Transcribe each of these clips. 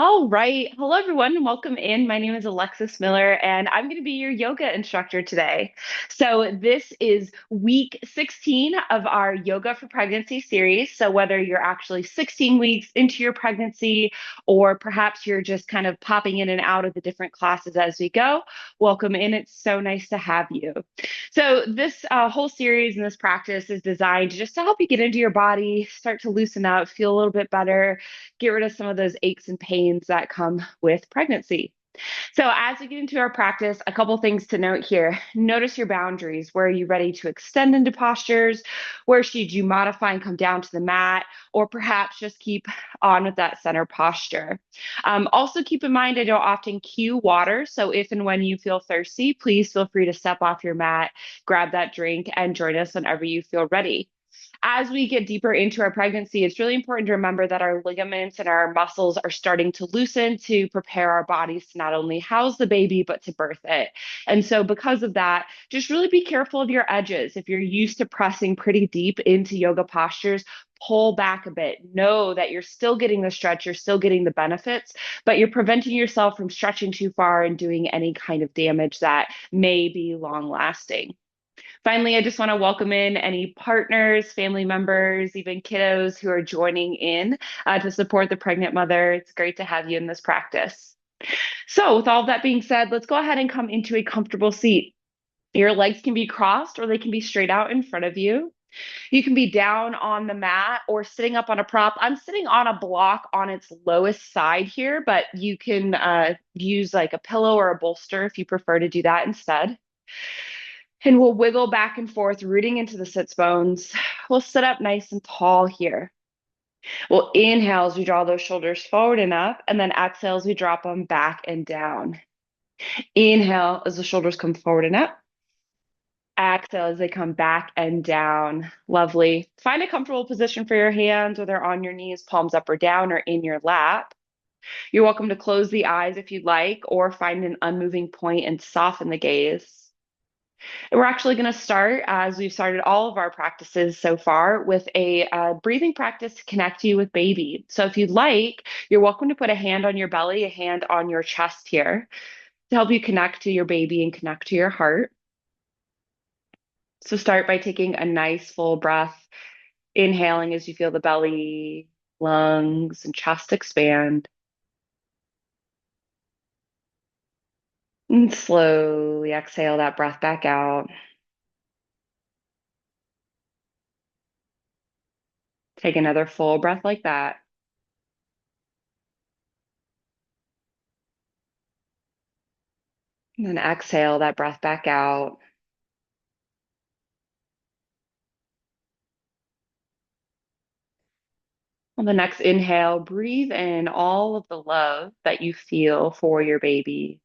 All right. Hello, everyone, and welcome in. My name is Alexis Miller, and I'm going to be your yoga instructor today. So, this is week 16 of our Yoga for Pregnancy series. So, whether you're actually 16 weeks into your pregnancy, or perhaps you're just kind of popping in and out of the different classes as we go, welcome in. It's so nice to have you. So, this whole series and this practice is designed just to help you get into your body, start to loosen up, feel a little bit better, get rid of some of those aches and pains that come with pregnancy. So, as we get into our practice, a couple things to note here. Notice your boundaries. Where are you ready to extend into postures? Where should you modify and come down to the mat? Or perhaps just keep on with that center posture. Also, keep in mind, I don't often cue water. So, if and when you feel thirsty, please feel free to step off your mat, grab that drink, and join us whenever you feel ready. As we get deeper into our pregnancy, it's really important to remember that our ligaments and our muscles are starting to loosen to prepare our bodies to not only house the baby, but to birth it. And so, because of that, just really be careful of your edges. If you're used to pressing pretty deep into yoga postures, pull back a bit. Know that you're still getting the stretch, you're still getting the benefits, but you're preventing yourself from stretching too far and doing any kind of damage that may be long lasting. Finally, I just want to welcome in any partners, family members, even kiddos who are joining in to support the pregnant mother. It's great to have you in this practice. So, with all that being said, let's go ahead and come into a comfortable seat. Your legs can be crossed or they can be straight out in front of you. You can be down on the mat or sitting up on a prop. I'm sitting on a block on its lowest side here, but you can use like a pillow or a bolster if you prefer to do that instead. And we'll wiggle back and forth, rooting into the sits bones. We'll sit up nice and tall here. We'll inhale as we draw those shoulders forward and up, and then exhale as we drop them back and down. Inhale as the shoulders come forward and up. Exhale as they come back and down. Lovely. Find a comfortable position for your hands, whether on your knees, palms up or down, or in your lap. You're welcome to close the eyes if you'd like, or find an unmoving point and soften the gaze. We're actually going to start, as we've started all of our practices so far, with a breathing practice to connect you with baby. So if you'd like, you're welcome to put a hand on your belly, a hand on your chest here to help you connect to your baby and connect to your heart. So start by taking a nice full breath, inhaling as you feel the belly, lungs, and chest expand. And slowly exhale that breath back out. Take another full breath like that. And then exhale that breath back out. On the next inhale, breathe in all of the love that you feel for your baby.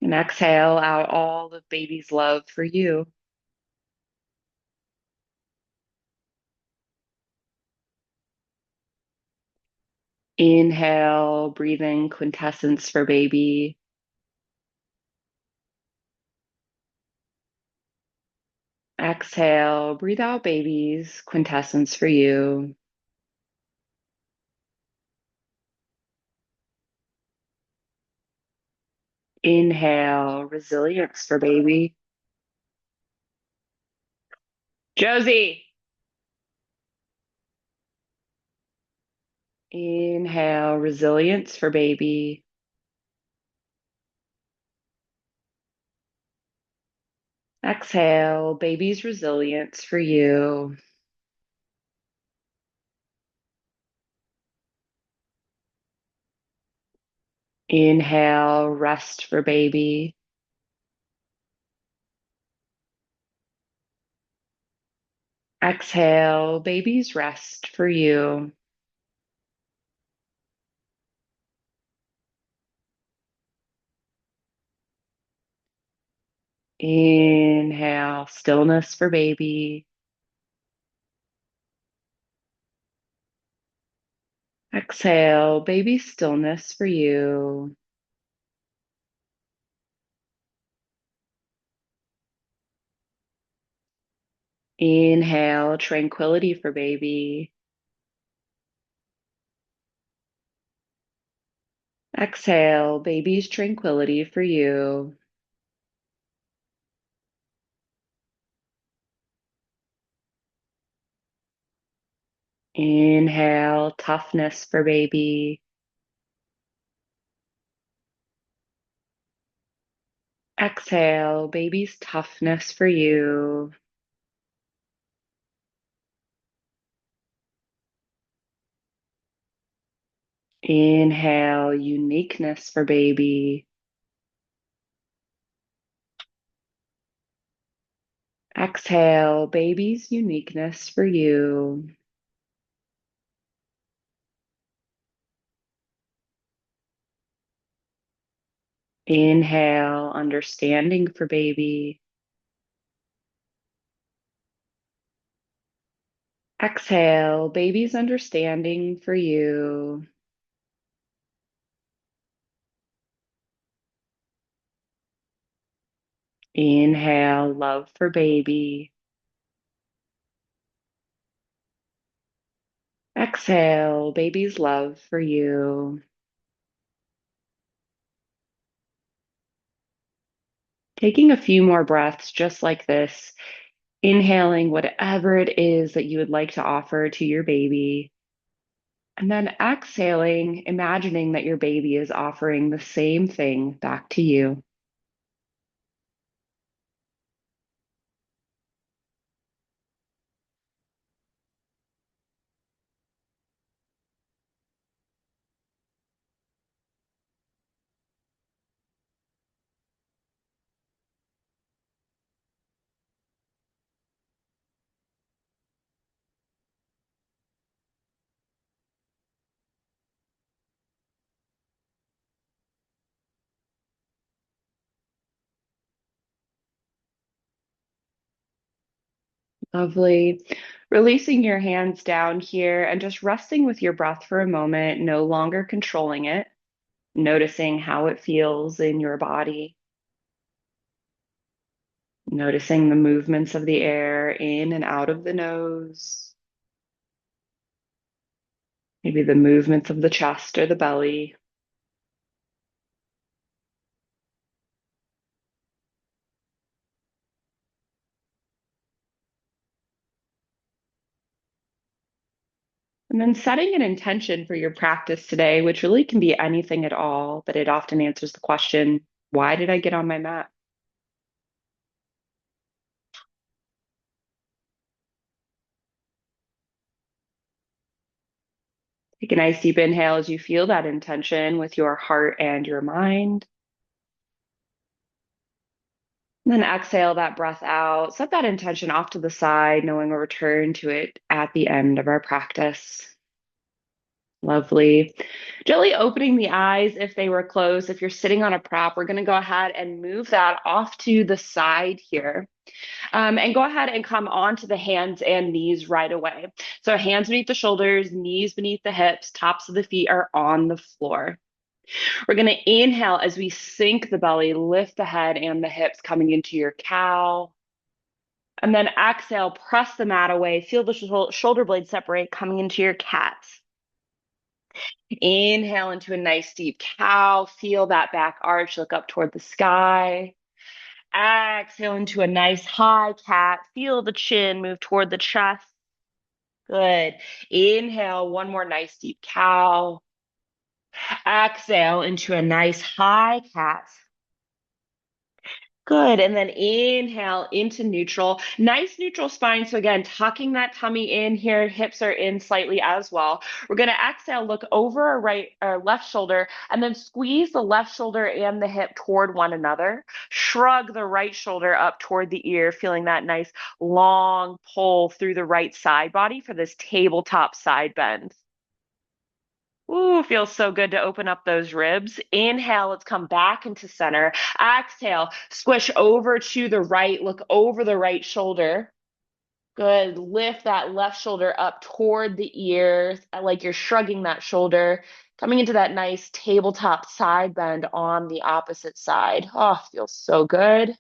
And exhale out all of baby's love for you. Inhale, breathe in quintessence for baby. Exhale, breathe out baby's quintessence for you. Inhale, resilience for baby. Josie. Inhale, resilience for baby. Exhale, baby's resilience for you. Inhale, rest for baby. Exhale, baby's rest for you. Inhale, stillness for baby. Exhale, baby stillness for you. Inhale, tranquility for baby. Exhale, baby's tranquility for you. Inhale, toughness for baby. Exhale, baby's toughness for you. Inhale, uniqueness for baby. Exhale, baby's uniqueness for you. Inhale, understanding for baby. Exhale, baby's understanding for you. Inhale, love for baby. Exhale, baby's love for you. Taking a few more breaths just like this, inhaling whatever it is that you would like to offer to your baby. And then exhaling, imagining that your baby is offering the same thing back to you. Lovely. Releasing your hands down here and just resting with your breath for a moment, no longer controlling it, noticing how it feels in your body, noticing the movements of the air in and out of the nose, maybe the movements of the chest or the belly. And then setting an intention for your practice today, which really can be anything at all, but it often answers the question, why did I get on my mat? Take a nice deep inhale as you feel that intention with your heart and your mind. And then exhale that breath out. Set that intention off to the side, knowing we'll return to it at the end of our practice. Lovely. Gently opening the eyes if they were closed. If you're sitting on a prop, we're going to go ahead and move that off to the side here. And go ahead and come onto the hands and knees right away. So hands beneath the shoulders, knees beneath the hips, tops of the feet are on the floor. We're going to inhale as we sink the belly, lift the head and the hips coming into your cow. And then exhale, press the mat away, feel the shoulder blades separate coming into your cat. Inhale into a nice deep cow, feel that back arch, look up toward the sky. Exhale into a nice high cat, feel the chin move toward the chest. Good. Inhale, one more nice deep cow. Exhale into a nice high cat. Good. And then inhale into neutral. Nice neutral spine. So again, tucking that tummy in here, hips are in slightly as well. We're going to exhale, look over our right or left shoulder, and then squeeze the left shoulder and the hip toward one another. Shrug the right shoulder up toward the ear, feeling that nice long pull through the right side body for this tabletop side bend. Ooh, feels so good to open up those ribs. Inhale, let's come back into center. Exhale, squish over to the right, look over the right shoulder. Good. Lift that left shoulder up toward the ears, like you're shrugging that shoulder, coming into that nice tabletop side bend on the opposite side. Oh, feels so good.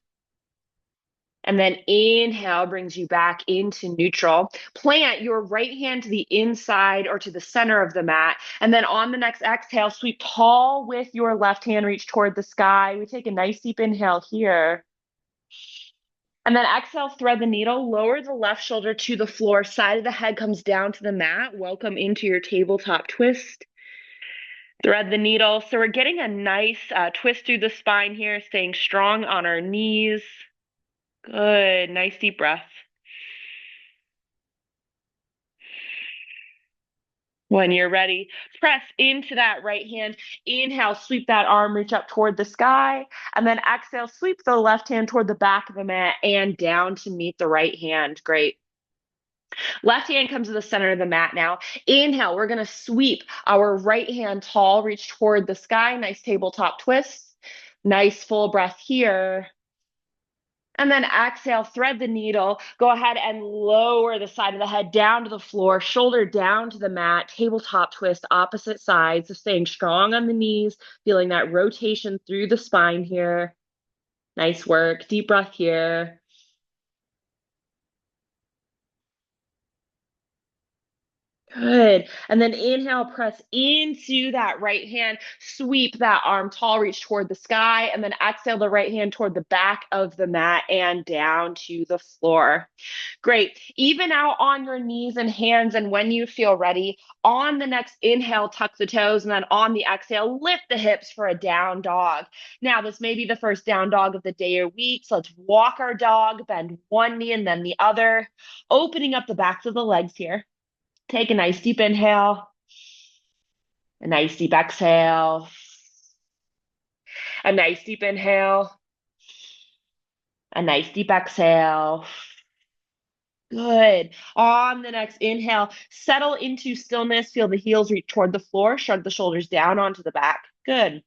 And then inhale brings you back into neutral. Plant your right hand to the inside or to the center of the mat. And then on the next exhale, sweep tall with your left hand, reach toward the sky. We take a nice deep inhale here. And then exhale, thread the needle, lower the left shoulder to the floor, side of the head comes down to the mat. Welcome into your tabletop twist. Thread the needle. So we're getting a nice twist through the spine here, staying strong on our knees. Good. Nice deep breath. When you're ready, press into that right hand. Inhale, sweep that arm, reach up toward the sky. And then exhale, sweep the left hand toward the back of the mat and down to meet the right hand. Great. Left hand comes to the center of the mat now. Inhale, we're going to sweep our right hand tall, reach toward the sky. Nice tabletop twist. Nice full breath here. And then exhale, thread the needle. Go ahead and lower the side of the head down to the floor, shoulder down to the mat, tabletop twist, opposite sides. So staying strong on the knees, feeling that rotation through the spine here. Nice work. Deep breath here. Good. And then inhale, press into that right hand, sweep that arm tall, reach toward the sky, and then exhale the right hand toward the back of the mat and down to the floor. Great. Even out on your knees and hands, and when you feel ready, on the next inhale, tuck the toes, and then on the exhale, lift the hips for a down dog. Now, this may be the first down dog of the day or week, so let's walk our dog, bend one knee and then the other, opening up the backs of the legs here. Take a nice deep inhale, a nice deep exhale, a nice deep inhale, a nice deep exhale. Good. On the next inhale, settle into stillness. Feel the heels reach toward the floor. Shrug the shoulders down onto the back. Good.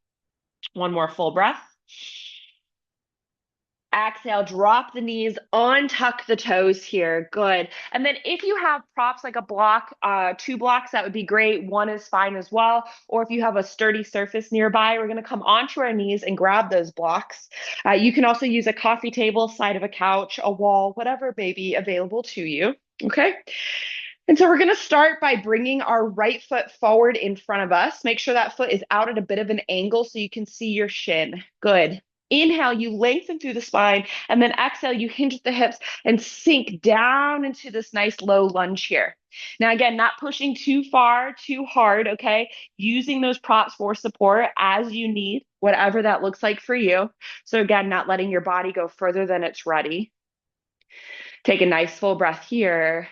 One more full breath. Exhale, drop the knees, untuck the toes here. Good. And then if you have props like a block, two blocks, that would be great. One is fine as well. Or if you have a sturdy surface nearby, we're going to come onto our knees and grab those blocks. You can also use a coffee table, side of a couch, a wall, whatever may be available to you. Okay. And so we're going to start by bringing our right foot forward in front of us. Make sure that foot is out at a bit of an angle so you can see your shin. Good. Inhale, you lengthen through the spine, and then exhale, you hinge at the hips and sink down into this nice low lunge here. Now, again, not pushing too far, too hard, okay? Using those props for support as you need, whatever that looks like for you. So again, not letting your body go further than it's ready. Take a nice full breath here.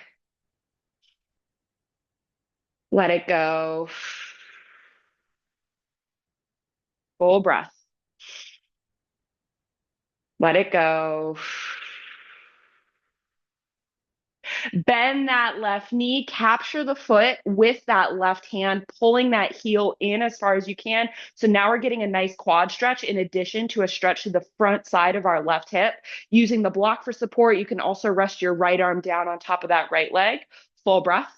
Let it go. Full breath. Let it go. Bend that left knee, capture the foot with that left hand, pulling that heel in as far as you can. So now we're getting a nice quad stretch in addition to a stretch to the front side of our left hip. Using the block for support, you can also rest your right arm down on top of that right leg. Full breath.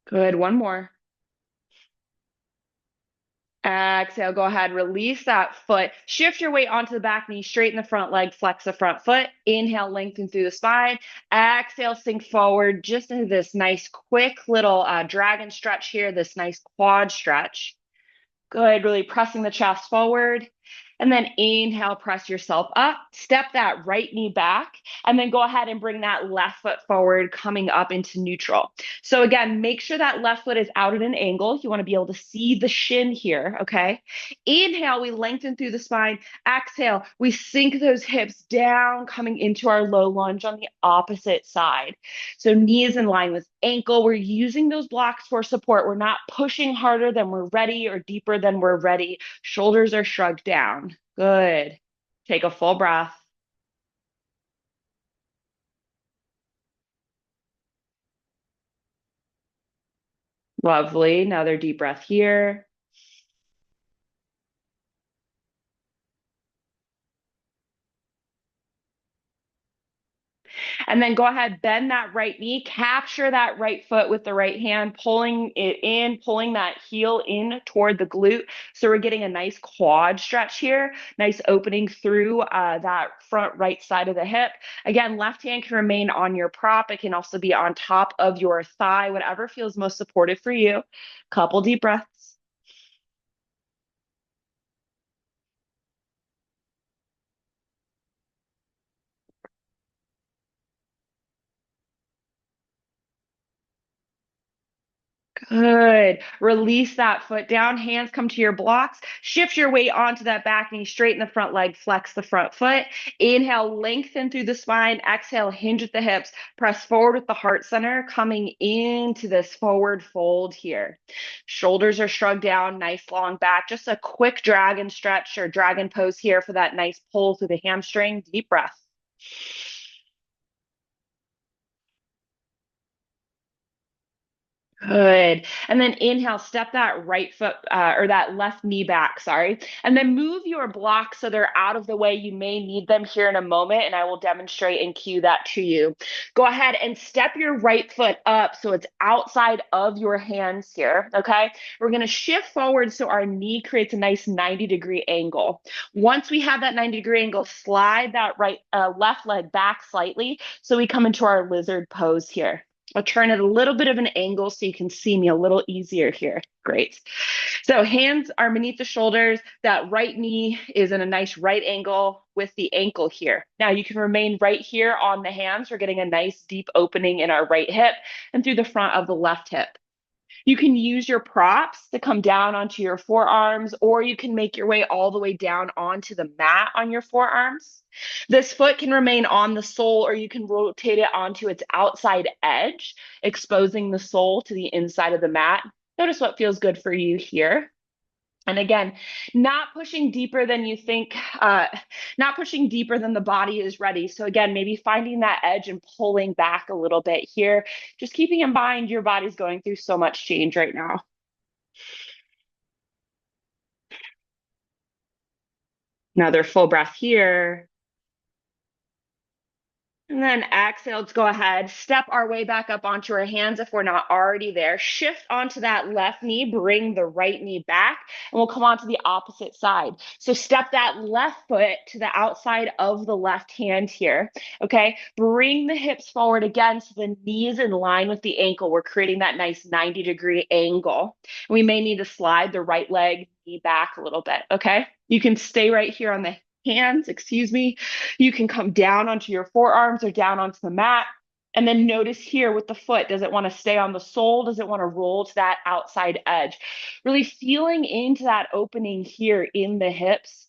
Good. One more. Exhale, go ahead, release that foot. Shift your weight onto the back knee, straighten the front leg, flex the front foot. Inhale, lengthen through the spine. Exhale, sink forward just into this nice, quick little dragon stretch here, this nice quad stretch. Good, really pressing the chest forward. And then inhale, press yourself up, step that right knee back, and then go ahead and bring that left foot forward, coming up into neutral. So again, make sure that left foot is out at an angle. You want to be able to see the shin here, okay? Inhale, we lengthen through the spine. Exhale, we sink those hips down, coming into our low lunge on the opposite side. So knees in line with ankle. We're using those blocks for support. We're not pushing harder than we're ready or deeper than we're ready. Shoulders are shrugged down. Good. Take a full breath. Lovely. Another deep breath here. And then go ahead, bend that right knee, capture that right foot with the right hand, pulling it in, pulling that heel in toward the glute. So we're getting a nice quad stretch here, nice opening through that front right side of the hip. Again, left hand can remain on your prop. It can also be on top of your thigh, whatever feels most supportive for you. Couple deep breaths. Good. Release that foot down. Hands come to your blocks. Shift your weight onto that back knee. Straighten the front leg. Flex the front foot. Inhale, lengthen through the spine. Exhale, hinge at the hips. Press forward with the heart center, coming into this forward fold here. Shoulders are shrugged down. Nice long back. Just a quick dragon stretch or dragon pose here for that nice pull through the hamstring. Deep breath. Good. And then inhale, step that right foot or that left knee back, sorry. And then move your blocks so they're out of the way. You may need them here in a moment, and I will demonstrate and cue that to you. Go ahead and step your right foot up so it's outside of your hands here, okay? We're going to shift forward so our knee creates a nice 90-degree angle. Once we have that 90-degree angle, slide that left leg back slightly so we come into our lizard pose here. I'll turn it a little bit of an angle so you can see me a little easier here. Great. So hands are beneath the shoulders. That right knee is in a nice right angle with the ankle here. Now you can remain right here on the hands. We're getting a nice deep opening in our right hip and through the front of the left hip. You can use your props to come down onto your forearms, or you can make your way all the way down onto the mat on your forearms. This foot can remain on the sole, or you can rotate it onto its outside edge, exposing the sole to the inside of the mat. Notice what feels good for you here. And again, not pushing deeper than you think, not pushing deeper than the body is ready. So again, maybe finding that edge and pulling back a little bit here. Just keeping in mind your body's going through so much change right now. Another full breath here. And then exhale, let's go ahead, step our way back up onto our hands if we're not already there. Shift onto that left knee, bring the right knee back, and we'll come onto the opposite side. So step that left foot to the outside of the left hand here, okay? Bring the hips forward again so the knee is in line with the ankle. We're creating that nice 90-degree angle. We may need to slide the right leg knee back a little bit, okay? You can stay right here on the hands, excuse me. You can come down onto your forearms or down onto the mat. And then notice here with the foot, does it want to stay on the sole? Does it want to roll to that outside edge? Really feeling into that opening here in the hips.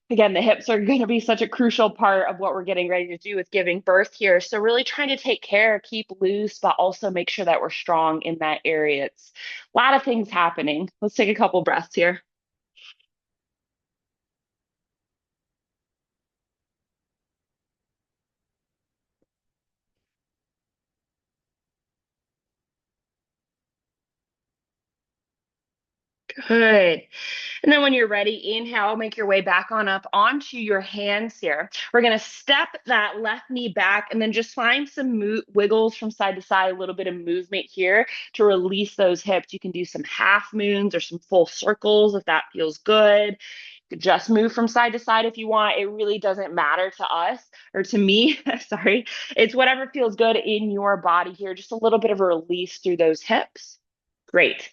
Again, the hips are going to be such a crucial part of what we're getting ready to do with giving birth here. So really trying to take care, keep loose, but also make sure that we're strong in that area. It's a lot of things happening. Let's take a couple breaths here. Good. And then when you're ready, inhale, make your way back on up onto your hands here. We're going to step that left knee back and then just find some wiggles from side to side, a little bit of movement here to release those hips. You can do some half moons or some full circles if that feels good. You could just move from side to side if you want. It really doesn't matter to us or to me. Sorry. It's whatever feels good in your body here. Just a little bit of a release through those hips. Great.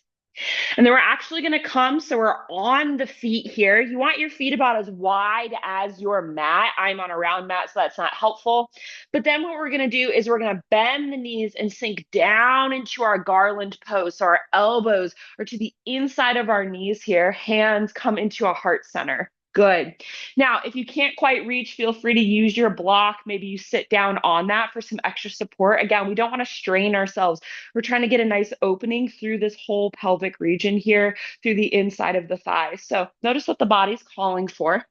And then we're actually going to come, so we're on the feet here. You want your feet about as wide as your mat. I'm on a round mat, so that's not helpful. But then what we're going to do is we're going to bend the knees and sink down into our garland pose. So our elbows are to the inside of our knees here. Hands come into a heart center. Good. Now, if you can't quite reach, feel free to use your block. Maybe you sit down on that for some extra support. Again, we don't want to strain ourselves. We're trying to get a nice opening through this whole pelvic region here, through the inside of the thighs. So notice what the body's calling for.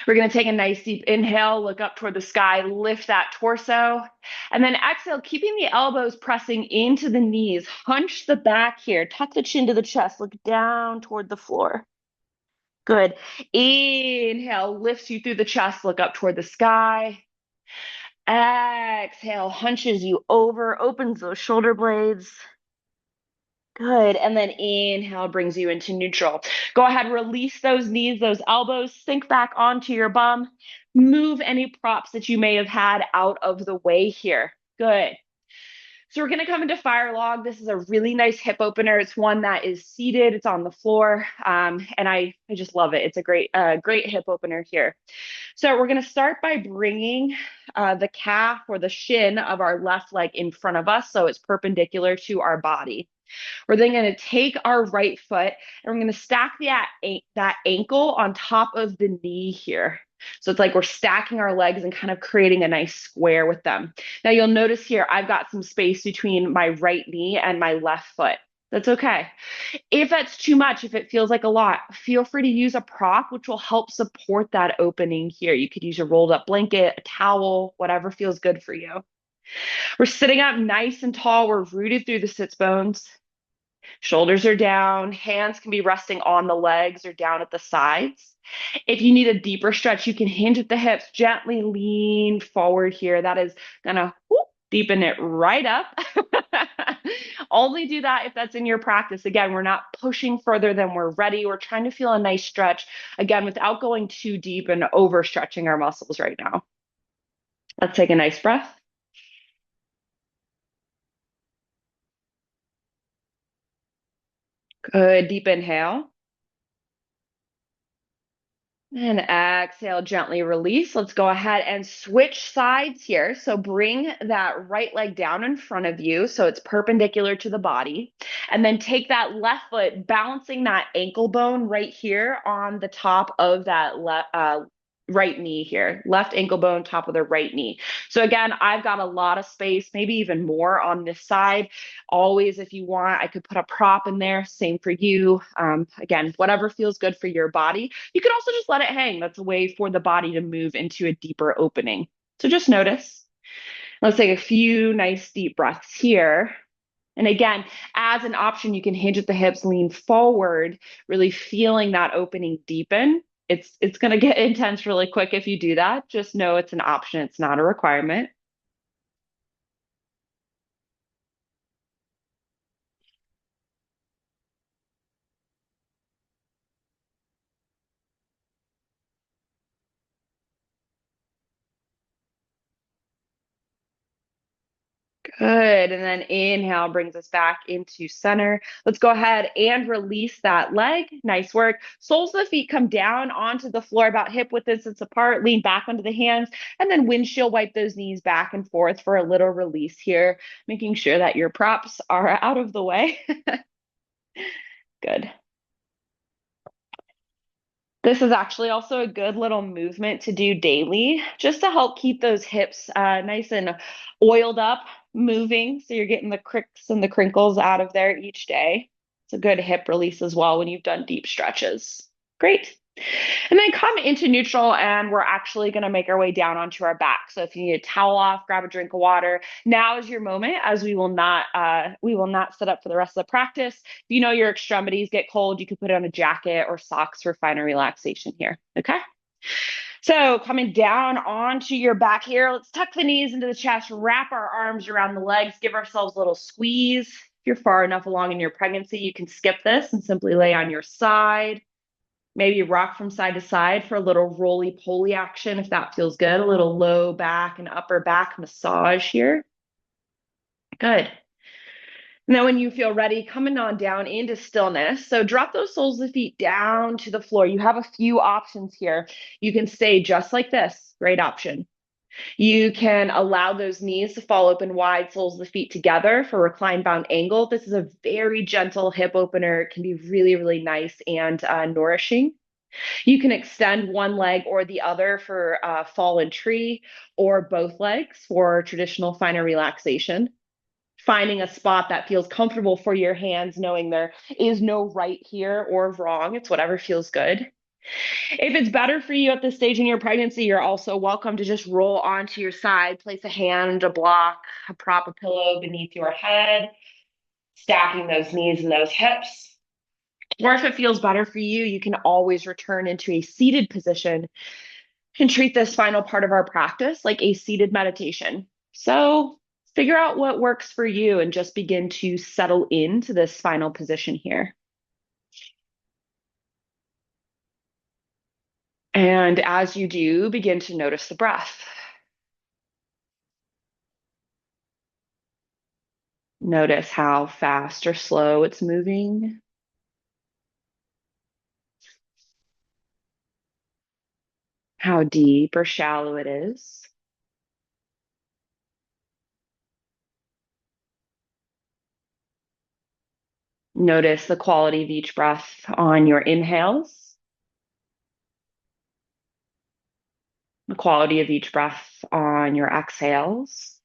We're going to take a nice deep inhale, look up toward the sky, lift that torso, and then exhale, keeping the elbows pressing into the knees. Hunch the back here, tuck the chin to the chest, look down toward the floor. Good. Inhale lifts you through the chest, look up toward the sky. Exhale, hunches you over, opens those shoulder blades. Good. And then inhale brings you into neutral. Go ahead, release those knees, those elbows, sink back onto your bum. Move any props that you may have had out of the way here. Good. So we're going to come into fire log. This is a really nice hip opener. It's one that is seated. It's on the floor. And I just love it. It's a great hip opener here. So we're going to start by bringing the calf or the shin of our left leg in front of us, so it's perpendicular to our body. We're then going to take our right foot and we're going to stack that ankle on top of the knee here. So it's like we're stacking our legs and kind of creating a nice square with them. Now you'll notice here, I've got some space between my right knee and my left foot. That's okay. If that's too much, if it feels like a lot, feel free to use a prop, which will help support that opening here. You could use a rolled up blanket, a towel, whatever feels good for you. We're sitting up nice and tall. We're rooted through the sits bones. Shoulders are down. Hands can be resting on the legs or down at the sides. If you need a deeper stretch, you can hinge at the hips, gently lean forward here. That is going to deepen it right up. Only do that if that's in your practice. Again, we're not pushing further than we're ready. We're trying to feel a nice stretch, again, without going too deep and overstretching our muscles right now. Let's take a nice breath. Good. Deep inhale. And exhale, gently release. Let's go ahead and switch sides here. So bring that right leg down in front of you so it's perpendicular to the body. And then take that left foot, balancing that ankle bone right here on the top of that right knee here. Left ankle bone, top of the right knee. So again, I've got a lot of space, maybe even more on this side. Always, if you want, I could put a prop in there. Same for you. Again, whatever feels good for your body. You can also just let it hang. That's a way for the body to move into a deeper opening. So just notice. Let's take a few nice deep breaths here. And again, as an option, you can hinge at the hips, lean forward, really feeling that opening deepen. It's going to get intense really quick if you do that. Just know it's an option. It's not a requirement. Good. And then inhale brings us back into center. Let's go ahead and release that leg. Nice work. Soles of the feet come down onto the floor about hip width distance apart. Lean back onto the hands and then windshield wipe those knees back and forth for a little release here, making sure that your props are out of the way. Good. This is actually also a good little movement to do daily, just to help keep those hips nice and oiled up, moving. So you're getting the cricks and the crinkles out of there each day. It's a good hip release as well when you've done deep stretches. Great. And then come into neutral, and we're actually going to make our way down onto our back. So if you need a towel off, grab a drink of water. Now is your moment, as we will not sit up for the rest of the practice. If you know your extremities get cold, you could put on a jacket or socks for finer relaxation here. Okay. So coming down onto your back here, let's tuck the knees into the chest, wrap our arms around the legs, give ourselves a little squeeze. If you're far enough along in your pregnancy, you can skip this and simply lay on your side. Maybe rock from side to side for a little roly-poly action if that feels good. A little low back and upper back massage here. Good. Now, when you feel ready, coming on down into stillness. So drop those soles of the feet down to the floor. You have a few options here. You can stay just like this. Great option. You can allow those knees to fall open wide, soles of the feet together for recline bound angle. This is a very gentle hip opener. It can be really, really nice and nourishing. You can extend one leg or the other for fallen tree, or both legs for traditional finer relaxation. Finding a spot that feels comfortable for your hands, knowing there is no right here or wrong. It's whatever feels good. If it's better for you at this stage in your pregnancy, you're also welcome to just roll onto your side, place a hand, a block, a prop, a pillow beneath your head, stacking those knees and those hips. Or if it feels better for you, you can always return into a seated position. And treat this final part of our practice like a seated meditation. So figure out what works for you and just begin to settle into this final position here. And as you do, begin to notice the breath. Notice how fast or slow it's moving. How deep or shallow it is. Notice the quality of each breath on your inhales, the quality of each breath on your exhales.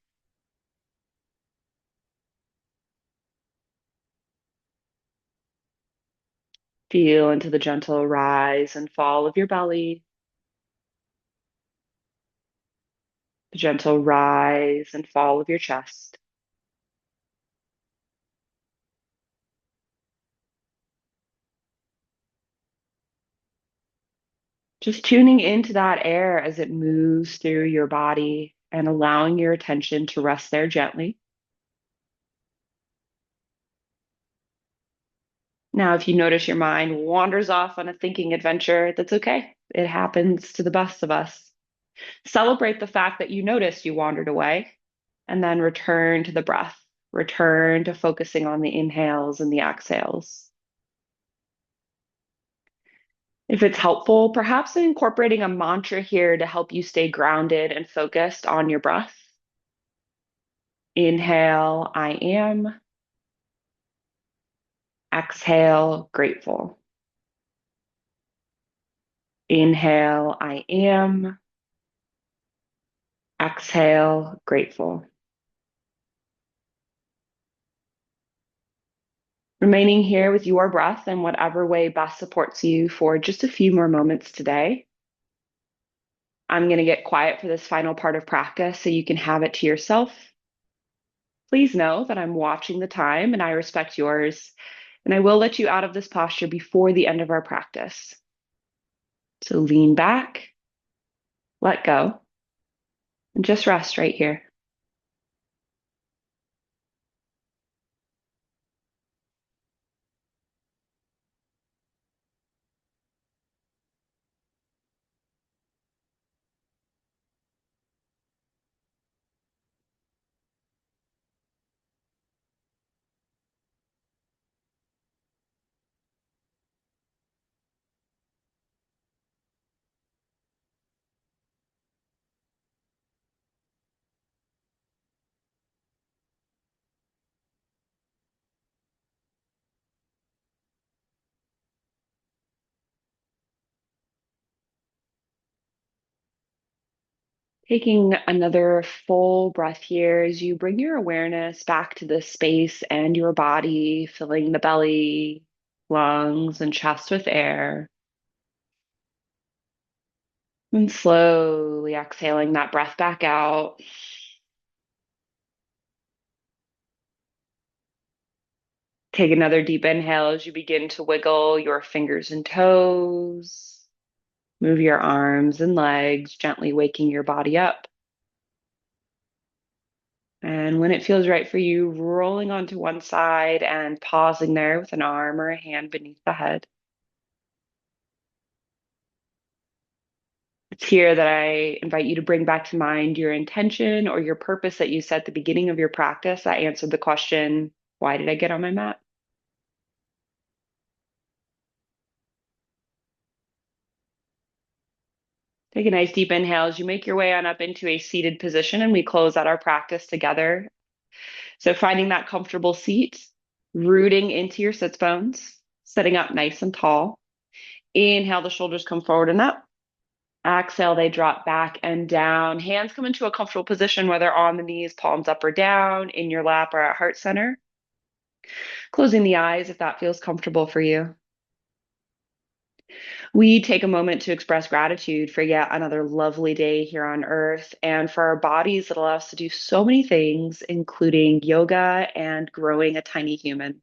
Feel into the gentle rise and fall of your belly, the gentle rise and fall of your chest. Just tuning into that air as it moves through your body and allowing your attention to rest there gently. Now, if you notice your mind wanders off on a thinking adventure, that's okay. It happens to the best of us. Celebrate the fact that you noticed you wandered away and then return to the breath. Return to focusing on the inhales and the exhales. If it's helpful, perhaps incorporating a mantra here to help you stay grounded and focused on your breath. Inhale, I am. Exhale, grateful. Inhale, I am. Exhale, grateful. Remaining here with your breath in whatever way best supports you for just a few more moments today. I'm going to get quiet for this final part of practice so you can have it to yourself. Please know that I'm watching the time and I respect yours, and I will let you out of this posture before the end of our practice. So lean back, let go, and just rest right here. Taking another full breath here as you bring your awareness back to this space and your body, filling the belly, lungs, and chest with air. And slowly exhaling that breath back out. Take another deep inhale as you begin to wiggle your fingers and toes. Move your arms and legs, gently waking your body up. And when it feels right for you, rolling onto one side and pausing there with an arm or a hand beneath the head. It's here that I invite you to bring back to mind your intention or your purpose that you set at the beginning of your practice that answered the question, why did I get on my mat? Take a nice deep inhale as you make your way on up into a seated position and we close out our practice together. So finding that comfortable seat, rooting into your sits bones, sitting up nice and tall. Inhale, the shoulders come forward and up. Exhale, they drop back and down. Hands come into a comfortable position, whether on the knees, palms up or down, in your lap or at heart center. Closing the eyes if that feels comfortable for you. We take a moment to express gratitude for yet another lovely day here on earth and for our bodies that allow us to do so many things, including yoga and growing a tiny human.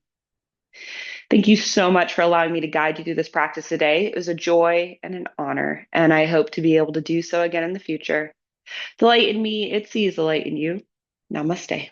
Thank you so much for allowing me to guide you through this practice today. It was a joy and an honor, and I hope to be able to do so again in the future. The light in me, it sees the light in you. Namaste.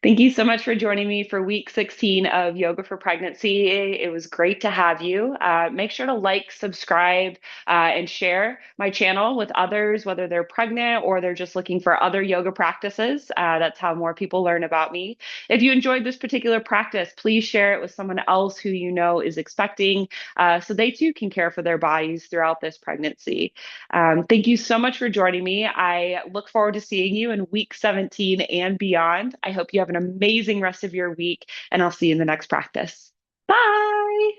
Thank you so much for joining me for week 16 of Yoga for Pregnancy. It was great to have you. Make sure to like, subscribe, and share my channel with others, whether they're pregnant or they're just looking for other yoga practices. That's how more people learn about me. If you enjoyed this particular practice, please share it with someone else who you know is expecting, so they too can care for their bodies throughout this pregnancy. Thank you so much for joining me. I look forward to seeing you in week 17 and beyond. I hope you have an amazing rest of your week, and I'll see you in the next practice. Bye.